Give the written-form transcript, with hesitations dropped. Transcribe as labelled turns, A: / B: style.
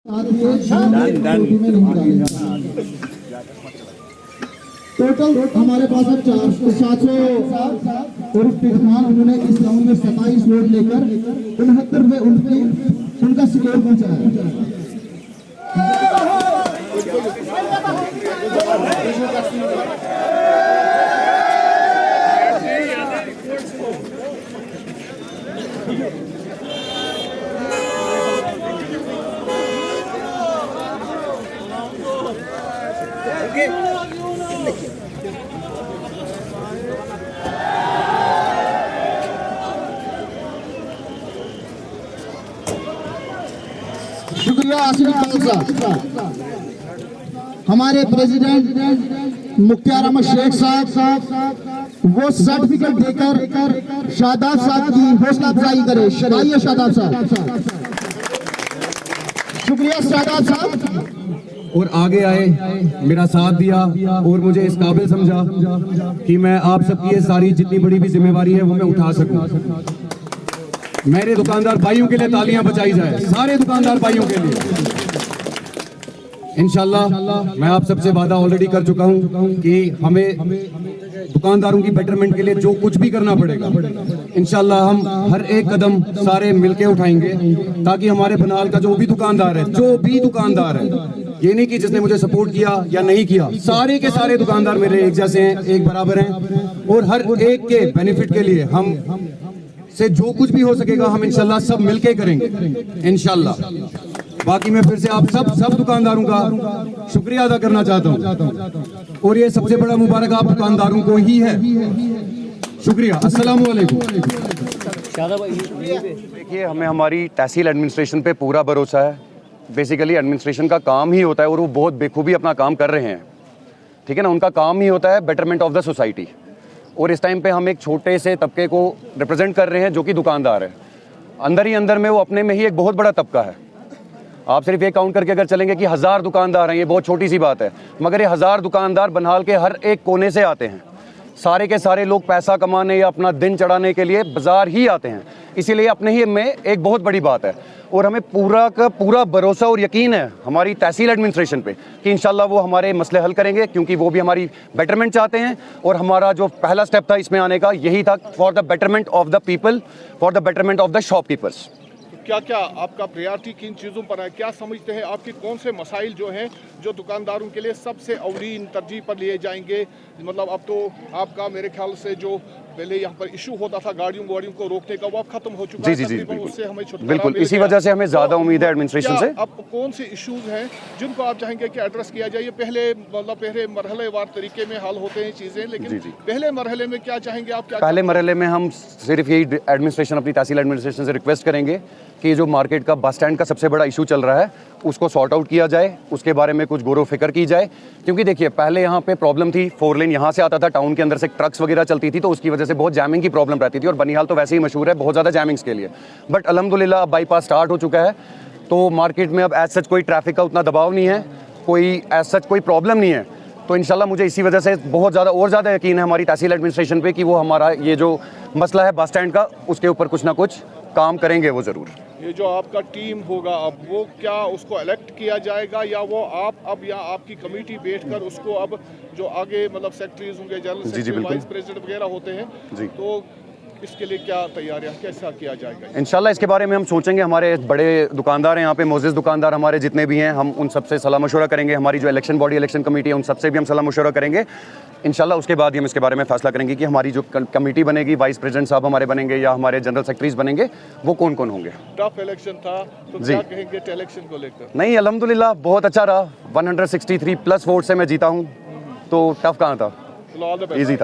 A: Total हमारे पास अब 700 और उन्होंने इस राउंड में 27 वोट लेकर 69 में उनका स्कोर पहुंचा है। शुक्रिया आसिफ साहब। हमारे प्रेसिडेंट मुख्तार अहमद शेख साहब वो सर्टिफिकेट देकर शादाब साहब की हौसला अफजाई करे। आइए शादाब साहब। शुक्रिया शादाब साहब।
B: और आगे आए, मेरा साथ दिया और मुझे इस काबिल समझा कि मैं आप सबकी ये सारी जितनी बड़ी भी जिम्मेवारी है वो मैं उठा सकूं। मेरे दुकानदार भाइयों के लिए तालियां बजाई जाए, सारे दुकानदार भाइयों के लिए। इंशाल्लाह मैं आप सबसे वादा ऑलरेडी कर चुका हूं कि हमें दुकानदारों की बेटरमेंट के लिए जो कुछ भी करना पड़ेगा इंशाल्लाह हम हर एक कदम सारे मिलके उठाएंगे, ताकि हमारे बनाल का जो भी दुकानदार है, ये नहीं कि जिसने मुझे सपोर्ट किया या नहीं किया, सारे के सारे दुकानदार मेरे एक जैसे हैं, एक बराबर हैं, और हर एक के बेनिफिट के लिए हम से जो कुछ भी हो सकेगा हम इंशाल्लाह सब मिलके करेंगे इंशाल्लाह। बाकी मैं फिर से आप सब दुकानदारों का शुक्रिया अदा करना चाहता हूं, और ये सबसे बड़ा मुबारक आप दुकानदारों को ही है। शुक्रिया। अस्सलाम वालेकुम।
C: देखिए, हमें हमारी तहसील एडमिनिस्ट्रेशन पे पूरा भरोसा है। बेसिकली एडमिनिस्ट्रेशन का काम ही होता है, और वो बहुत बेखूबी अपना काम कर रहे हैं, ठीक है ना। उनका काम ही होता है बेटरमेंट ऑफ द सोसाइटी, और इस टाइम पे हम एक छोटे से तबके को रिप्रेजेंट कर रहे हैं जो कि दुकानदार है। अंदर ही अंदर में वो अपने में ही एक बहुत बड़ा तबका है। आप सिर्फ ये काउंट करके अगर चलेंगे कि 1000 दुकानदार हैं, ये बहुत छोटी सी बात है, मगर ये 1000 दुकानदार बनहाल के हर एक कोने से आते हैं। सारे के सारे लोग पैसा कमाने या अपना दिन चढ़ाने के लिए बाजार ही आते हैं, इसीलिए अपने ही में एक बहुत बड़ी बात है। और हमें पूरा का पूरा भरोसा और यकीन है हमारी तहसील एडमिनिस्ट्रेशन पे कि इंशाल्लाह वो हमारे मसले हल करेंगे, क्योंकि वो भी हमारी बेटरमेंट चाहते हैं। और हमारा जो पहला स्टेप था इसमें आने का यही था, for the betterment of the people, for the betterment of the shopkeepers.
D: क्या क्या आपका प्रायोरिटी किन चीज़ों पर है? क्या समझते हैं आपके कौन से मसाइल जो हैं जो दुकानदारों के लिए सबसे अवलीन तरजीह पर लिए जाएंगे? मतलब अब तो आपका मेरे ख्याल से जो पहले यहाँ पर इशू होता था गाड़ियों को रोकने का, वो अब खत्म हो चुका है।
C: जी,
D: उससे हमें
C: बिल्कुल, इसी वजह से हमें ज़्यादा उम्मीद है एडमिनिस्ट्रेशन से।
D: अब कौन से इशूज़ हैं जिनको आप चाहेंगे कि एड्रेस किया जाए? पहले मरहलेवार तरीके में हल होते हैं चीज़ें, लेकिन पहले मरहले में क्या चाहेंगे आप?
C: पहले मरहले में हम सिर्फ यही एडमिनिस्ट्रेशन, अपनी तहसील एडमिनिस्ट्रेशन से रिक्वेस्ट करेंगे कि जो मार्केट का बस स्टैंड का सबसे बड़ा इशू चल रहा है उसको सॉर्ट आउट किया जाए, उसके बारे में कुछ गौर व फिक्र की जाए। क्योंकि देखिए, पहले यहाँ पे प्रॉब्लम थी, 4 लेन यहाँ से आता था, टाउन के अंदर से ट्रक्स वगैरह चलती थी, तो उसकी वजह से बहुत जैमिंग की प्रॉब्लम रहती थी, और बनिहाल तो वैसे ही मशहूर है बहुत ज़्यादा जैमिंग्स के लिए। बट अल्हम्दुलिल्लाह अब बाईपास स्टार्ट हो चुका है, तो मार्केट में अब एज सच कोई ट्रैफिक का उतना दबाव नहीं है, कोई एज सच कोई प्रॉब्लम नहीं है। तो इंशाल्लाह मुझे इसी वजह से बहुत ज़्यादा यकीन है हमारी तहसील एडमिनिस्ट्रेशन पे कि वो हमारा ये जो मसला है बस स्टैंड का, उसके ऊपर कुछ ना कुछ काम करेंगे वो ज़रूर।
D: ये जो आपका टीम होगा अब, वो क्या उसको इलेक्ट किया जाएगा, या वो आप या आपकी कमेटी बैठकर उसको अब जो आगे मतलब सेक्रेटरीज होंगे, जनरल सेक्रेटरी, वाइस प्रेसिडेंट वगैरह होते हैं, तो इसके लिए क्या तैयारियां, कैसा किया जाएगा?
C: इंशाल्लाह इसके बारे में हम सोचेंगे। हमारे बड़े दुकानदार हैं यहाँ पे, मोजिज़ दुकानदार हमारे जितने भी हैं, हम उन सबसे सलाह मशवरा करेंगे। हमारी जो इलेक्शन बॉडी, इलेक्शन कमेटी है, उन सबसे भी हम सलाह मशवरा करेंगे इंशाल्लाह। उसके बाद ही हम इसके बारे में फैसला करेंगे कि हमारी जो कमेटी बनेगी, वाइस प्रेसिडेंट साहब हमारे बनेंगे या हमारे जनरल सेक्रेटरीज बनेंगे, वो कौन कौन होंगे।
D: टफ इलेक्शन था, तो क्या कहेंगे इलेक्शन को लेकर?
C: नहीं, अल्हम्दुलिल्लाह बहुत अच्छा रहा। 163+ वोट से मैं जीता हूँ, तो टफ कहाँ था, ईजी था।